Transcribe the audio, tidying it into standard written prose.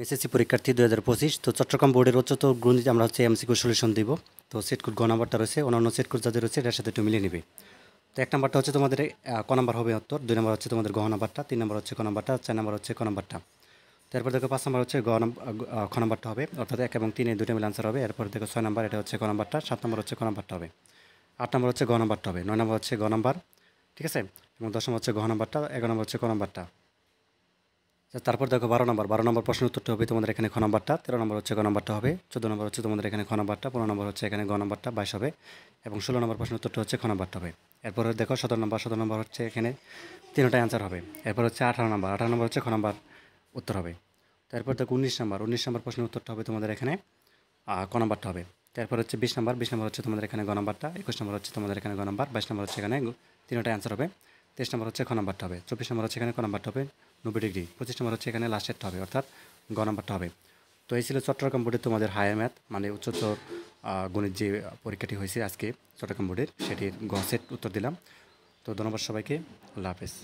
SSC পরীক্ষার্থী 2025। তো চট্টগ্রাম বোর্ডের উচ্চতর গণিতে আমরা হচ্ছে এমসিকিউ সলিউশন দিব। তো সেট কোড গ নাম্বারটা রয়েছে, অন্যান্য সেট কোড যাদের রয়েছে এটার সাথে একটু মিলিয়ে নিবে। তো 1 নাম্বারটা হচ্ছে তোমাদের ক নাম্বার হবে উত্তর, 2 নাম্বার হচ্ছে তোমাদের গ নাম্বারটা, 3 নাম্বার হচ্ছে ক নাম্বারটা, 4 নাম্বার হচ্ছে ক নাম্বারটা। তারপর দেখো 5 নাম্বার হচ্ছে খ নাম্বারটা হবে, অর্থাৎ 1 এবং 3 এই দুটো মিলে আনসার হবে। এরপর দেখো 6 নাম্বার, এটা হচ্ছে ক নাম্বারটা, 7 নাম্বার হচ্ছে ক নাম্বারটা হবে, 8 নাম্বার হচ্ছে গ নাম্বারটা হবে, 9 নাম্বার হচ্ছে গ নাম্বার, ঠিক আছে, এবং 10 নাম্বার হচ্ছে ঘ নাম্বারটা, 11 নাম্বার হচ্ছে ক নাম্বারটা। তারপর দেখো 12 নম্বর প্রশ্নের উত্তরটা হবে তোমাদের এখানে খ নাম্বারটা, 13 নম্বর হচ্ছে গ নাম্বারটা হবে, 14 নম্বর হচ্ছে তোমাদের এখানে খ নাম্বারটা, 15 নম্বর হচ্ছে এখানে গ নাম্বারটা, 22 হবে, এবং 16 নম্বর প্রশ্নের উত্তরটা হচ্ছে খ নাম্বারটা হবে। এরপরে দেখো 17 নম্বর হচ্ছে এখানে তিনটাই অ্যান্সার হবে। এরপর হচ্ছে 18 নম্বর হচ্ছে খ নাম্বার উত্তর হবে। তারপর দেখো 19 নম্বর প্রশ্নের উত্তরটা হবে তোমাদের এখানে ক নাম্বারটা হবে। তারপর হচ্ছে 20 নম্বর হচ্ছে তোমাদের এখানে গ নাম্বারটা, 21 নম্বর হচ্ছে তোমাদের এখানে গ নাম্বার, 22 নম্বর হচ্ছে এখানে তিনটাই অ্যান্সার হবে। 23 নম্বর হচ্ছে খ নাম্বারটা হবে, 24 নম্বর হচ্ছে এখানে ক নাম্বারটা হবে 90 ডিগ্রি, 25 নম্বর হচ্ছে এখানে লাস্টেরটা হবে, অর্থাৎ গ নাম্বারটা হবে। তো এই ছিল চট্টগ্রাম বোর্ডে তোমাদের হায়ার ম্যাথ মানে উচ্চতর গণিত যে পরীক্ষাটি হয়েছে আজকে চট্টগ্রাম বোর্ডের, সেটির গ সেট উত্তর দিলাম। তো ধন্যবাদ সবাইকে, আল্লাহ হাফেজ।